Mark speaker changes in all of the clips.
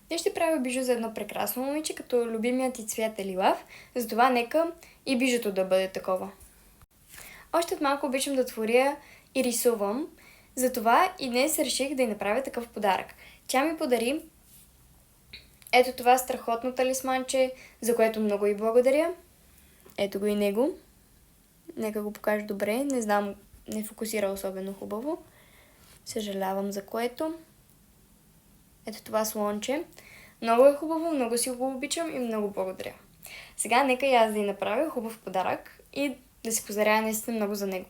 Speaker 1: Днес ще правя бижу за едно прекрасно момиче, като любимият ти цвят е лилав, затова нека и бижуто да бъде такова. Още от малко обичам да творя и рисувам, затова и днес реших да й направя такъв подарък. Тя ми подари ето това страхотно талисманче, за което много й благодаря. Ето го и него. Нека го покажа добре, не знам, не фокусира особено хубаво. Съжалявам за което. Ето това слонче. Много е хубаво, много си го обичам и много благодаря. Сега нека и аз да й направя хубав подарък и да се позаря наистина много за него.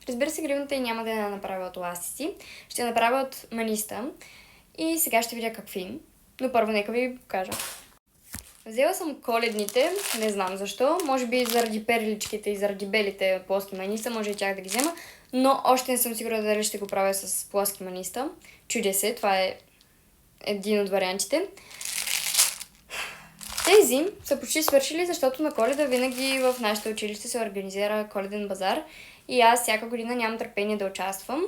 Speaker 1: Разбира се, гривната й няма да я направя от ластици. Ще я направя от маниста. И сега ще видя какви. Но първо нека ви покажа. Взела съм коледните, не знам защо. Може би заради перличките и заради белите плоски маниста, може и тях да ги взема. Но още не съм сигурна дали ще го правя с плоски маниста. Чудя се, това е един от вариантите. Тези са почти свършили, защото на Коледа винаги в нашето училище се организира коледен базар и аз всяка година нямам търпение да участвам.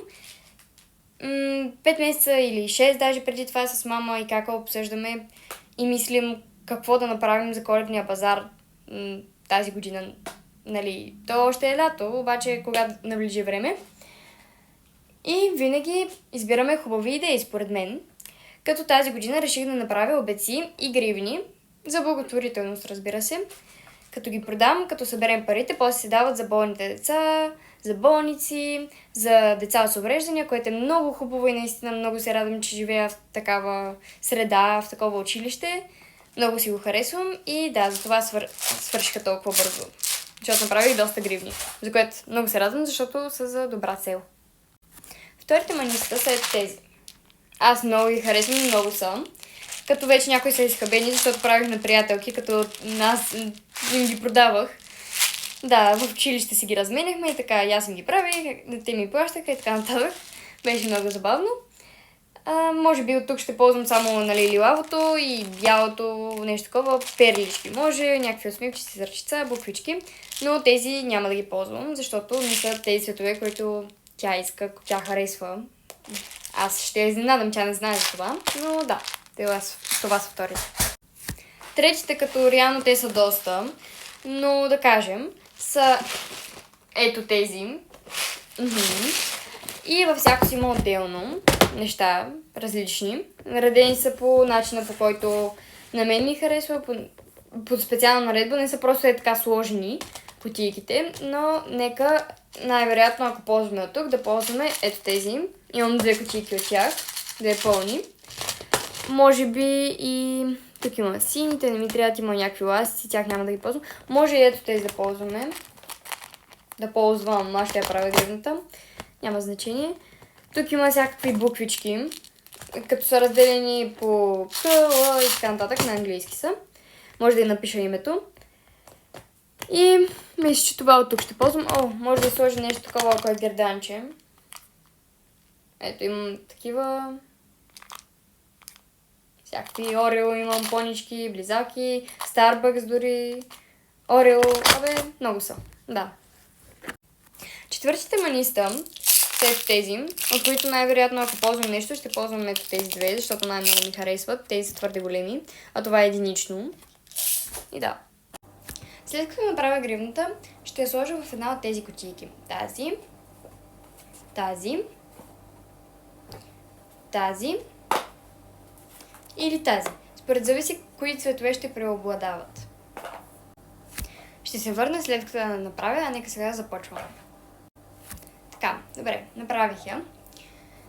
Speaker 1: 5 месеца или 6 даже преди това с мама и кака обсъждаме и мислим какво да направим за коледния базар тази година. Нали, то още е лято, обаче кога наближи време. И винаги избираме хубави идеи, според мен. Като тази година реших да направя обеци и гривни, за благотворителност, разбира се. Като ги продам, като съберем парите, после се дават за болните деца, за болници, за деца с увреждания, което е много хубаво и наистина много се радвам, че живея в такава среда, в такова училище. Много си го харесвам и да, затова свършиха толкова бързо. Защото направих доста гривни, за което много се радвам, защото са за добра цел. Вторите маниста са тези. Аз много ги харесвам и много са. Като вече някои са изхабени, защото правих на приятелки, като аз им ги продавах. Да, в училище си ги разменяхме и така, и аз им ги правих, те ми плащаха и така нататък. Беше много забавно. Може би от тук ще ползвам само лилавото и бялото, нещо такова, перлички. Може, някакви усмивчици, зърчица, буквички, но тези няма да ги ползвам, защото не са тези цветове, които тя иска, тя харесва. Аз ще я изненадам, тя не знае за това, но да, това са вторите. Третите, като реално те са доста, но да кажем, са ето тези. И във всяко си има отделно неща, различни. Наредени са по начина, по който на мен ми харесва, по специална наредба, не са просто така сложени кутийките, но нека най-вероятно, ако ползваме от тук, да ползваме ето тези. Имам 2 кутийки от тях, да е пълни. Може би и тук има сините, не ми трябва да има някакви ластици, тях няма да ги ползвам. Може и ето тези да ползваме. Да ползвам, аз ще я правя гривната. Няма значение. Тук има всякакви буквички, като са разделени по К, Л и така нататък, на английски са. Може да я напиша името. И мисля, че това от тук ще ползвам. Може да сложа нещо такова, ако е герданче. Ето имам такива. Всякакви Орео имам, понички, близаки, Starbucks дори, Орео, много са, да. Четвъртите маниста са тези, от които най-вероятно ако ползвам нещо, ще ползвам ето тези две, защото най-много ми харесват, тези са твърде големи, а това е единично. И да. След като направя гривната, ще я сложа в една от тези кутийки. Тази или тази. Според зависи кои цветове ще преобладават. Ще се върна след като я направя, а нека сега започвам. Така, добре, направих я.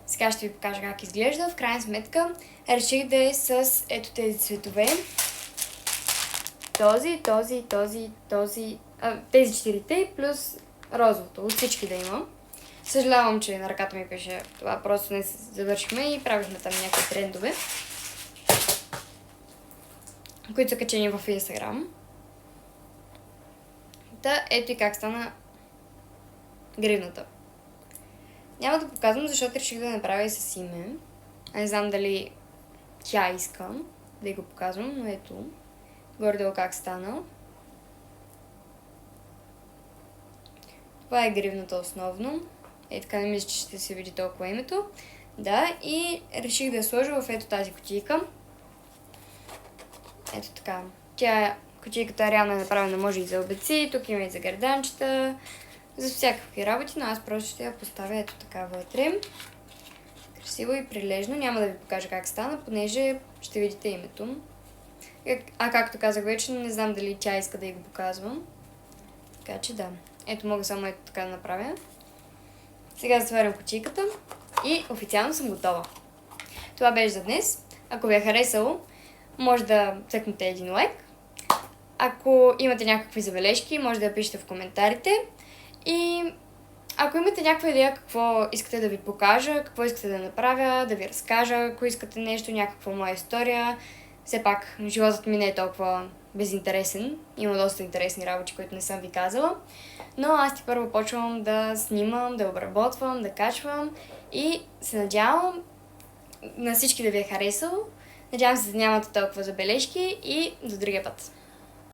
Speaker 1: Сега ще ви покажа как изглежда. В крайна сметка реших да е с ето тези цветове. Тези 4 плюс розовото. От всички да има. Съжалявам, че на ръката ми пише това. Просто не се завършихме и правихме там някакви трендове, които са качени в Instagram. Ето и как стана гривната. Няма да показвам, защото реших да направя и с име. Не знам дали тя иска да го показвам, но ето горе-долу как стана. Това е гривната основно. Така не мисля, че ще се види толкова името. Да, и реших да я сложа в ето тази кутийка. Ето така. Тя кутийката реално е направена, може и за обеци, тук има и за герданчета, за всякакви работи, но аз просто ще я поставя ето така вътре. Красиво и прилежно. Няма да ви покажа как стана, понеже ще видите името. А както казах вече, не знам дали тя иска да й го показвам. Така че да. Ето мога само ето така да направя. Сега затварям кутийката и официално съм готова. Това беше за днес. Ако ви е харесало, може да цъкнете един лайк. Ако имате някакви забележки, може да я пишете в коментарите. И ако имате някаква идея какво искате да ви покажа, какво искате да направя, да ви разкажа, ако искате нещо, някаква моя история, все пак животът ми не е толкова безинтересен. Има доста интересни работи, които не съм ви казала. Но аз ти първо почвам да снимам, да обработвам, да качвам и се надявам на всички да ви е харесало. Надявам се да нямате толкова забележки и до другия път.